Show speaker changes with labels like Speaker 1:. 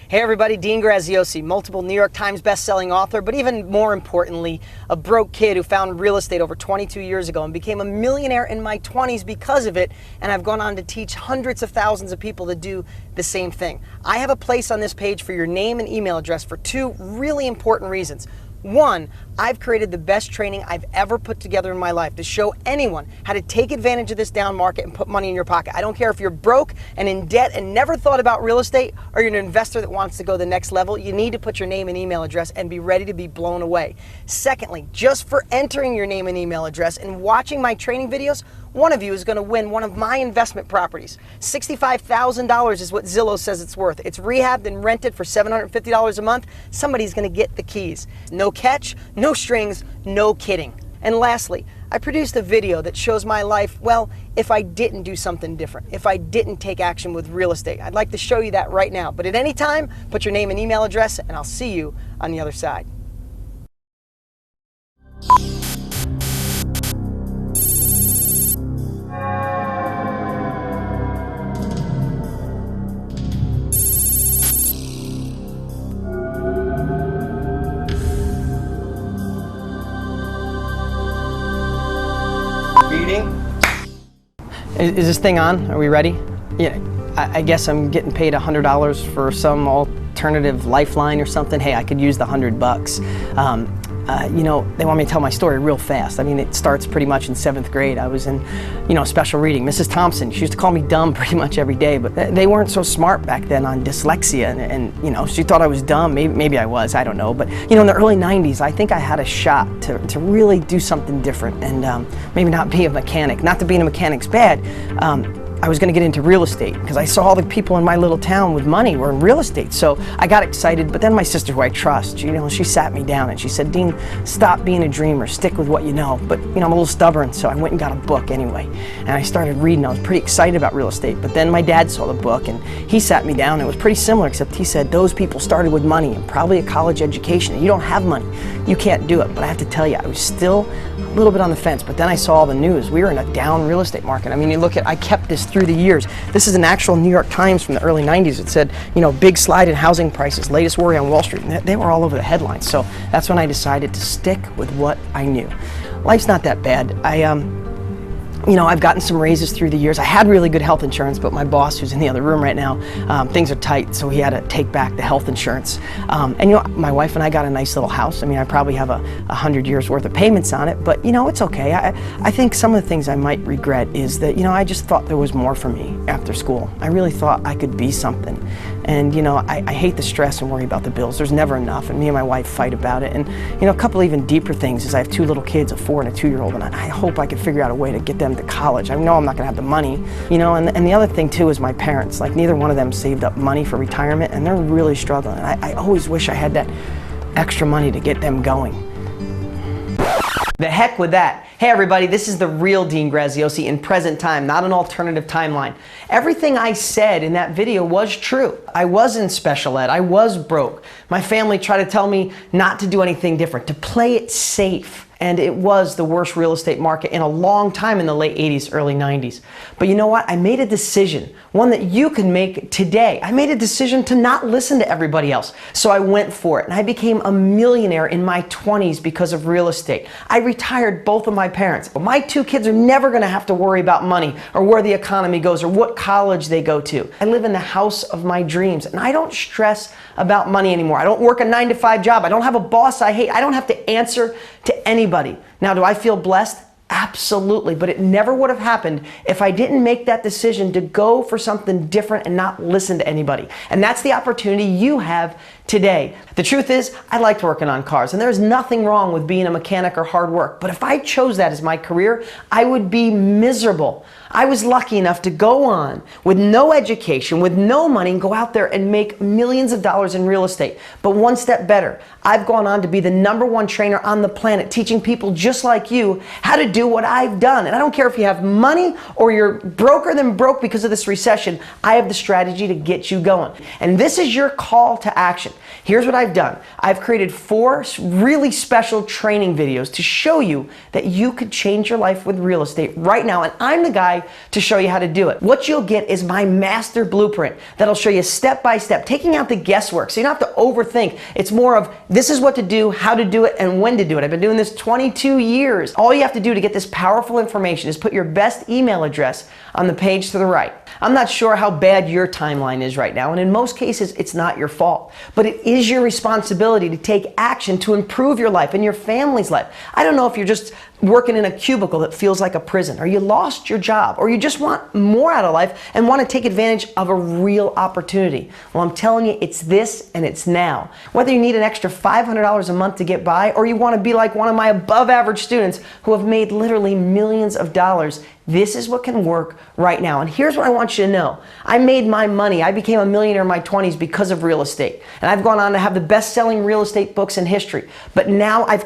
Speaker 1: Hey everybody, Dean Graziosi, multiple New York Times best-selling author, but even more importantly, a broke kid who found real estate over 22 years ago and became a millionaire in my 20s because of it, and I've gone on to teach hundreds of thousands of people to do the same thing. I have a place on this page for your name and email address for two really important reasons. One, I've created the best training I've ever put together in my life to show anyone how to take advantage of this down market and put money in your pocket. I don't care if you're broke and in debt and never thought about real estate, or you're an investor that wants to go the next level. You need to put your name and email address and be ready to be blown away. Secondly, just for entering your name and email address and watching my training videos, one of you is going to win one of my investment properties. $65,000 is what Zillow says it's worth. It's rehabbed and rented for $750 a month. Somebody's going to get the keys. No catch, no strings, no kidding. And lastly, I produced a video that shows my life, well, if I didn't do something different, if I didn't take action with real estate. I'd like to show you that right now. But at any time, put your name and email address, and I'll see you on the other side. Is this thing on? Are we ready? Yeah, I guess I'm getting paid $100 for some alternative lifeline or something. Hey, I could use the $100. You know, they want me to tell my story real fast. I mean, it starts pretty much in 7th grade. I was in, special reading. Mrs. Thompson, she used to call me dumb pretty much every day, but they weren't so smart back then on dyslexia, and she thought I was dumb. Maybe I was, I don't know. But, in the early 90s, I think I had a shot to really do something different and maybe not be a mechanic. Not that being a mechanic's bad. I was going to get into real estate because I saw all the people in my little town with money were in real estate. So I got excited, but then my sister, who I trust, she sat me down and she said, Dean, stop being a dreamer, stick with what you know. But I'm a little stubborn, so I went and got a book anyway. And I started reading. I was pretty excited about real estate, but then my dad saw the book and he sat me down. It was pretty similar, except he said, those people started with money and probably a college education, and you don't have money. You can't do it. But I have to tell you, I was still a little bit on the fence, but then I saw all the news. We were in a down real estate market. I mean, you look at, I kept this through the years. This is an actual New York Times from the early 90s. It said, big slide in housing prices, latest worry on Wall Street. And they were all over the headlines. So that's when I decided to stick with what I knew. Life's not that bad. I've gotten some raises through the years. I had really good health insurance, but my boss, who's in the other room right now, things are tight, so he had to take back the health insurance. My wife and I got a nice little house. I mean, I probably have 100 years worth of payments on it, but it's okay. I think some of the things I might regret is that, I just thought there was more for me after school. I really thought I could be something. And, I hate the stress and worry about the bills. There's never enough, and me and my wife fight about it. And, a couple even deeper things is I have 2 little kids, a 4 and a 2-year-old, and I hope I could figure out a way to get them to college. I know I'm not gonna have the money, and the other thing too is my parents. Like, neither one of them saved up money for retirement, and they're really struggling. And I always wish I had that extra money to get them going. The heck with that. Hey everybody, this is the real Dean Graziosi in present time, not an alternative timeline. Everything I said in that video was true. I was in special ed, I was broke. My family tried to tell me not to do anything different, to play it safe. And it was the worst real estate market in a long time in the late 80s, early 90s. But you know what? I made a decision, one that you can make today. I made a decision to not listen to everybody else. So I went for it, and I became a millionaire in my 20s because of real estate. I retired both of my parents. My 2 kids are never gonna have to worry about money or where the economy goes or what college they go to. I live in the house of my dreams, and I don't stress about money anymore. I don't work a 9-to-5 job. I don't have a boss I hate. I don't have to answer to anybody. Now, do I feel blessed? Absolutely, but it never would have happened if I didn't make that decision to go for something different and not listen to anybody. And that's the opportunity you have today. The truth is, I liked working on cars, and there's nothing wrong with being a mechanic or hard work, but if I chose that as my career, I would be miserable. I was lucky enough to go on with no education, with no money, and go out there and make millions of dollars in real estate. But one step better, I've gone on to be the #1 trainer on the planet, teaching people just like you how to do what I've done. And I don't care if you have money or you're broker than broke because of this recession, I have the strategy to get you going. And this is your call to action. Here's what I've done. I've created 4 really special training videos to show you that you could change your life with real estate right now. And I'm the guy guy to show you how to do it. What you'll get is my master blueprint that'll show you step by step, taking out the guesswork so you don't have to overthink. It's more of this is what to do, how to do it, and when to do it. I've been doing this 22 years. All you have to do to get this powerful information is put your best email address on the page to the right. I'm not sure how bad your timeline is right now, and in most cases, it's not your fault. But it is your responsibility to take action to improve your life and your family's life. I don't know if you're just working in a cubicle that feels like a prison, or you lost your job, or you just want more out of life and want to take advantage of a real opportunity. Well, I'm telling you, it's this and it's now. Whether you need an extra $500 a month to get by, or you want to be like one of my above average students who have made literally millions of dollars, this is what can work right now. And here's what I want you to know. I made my money. I became a millionaire in my 20s because of real estate. And I've gone on to have the best-selling real estate books in history. But now I've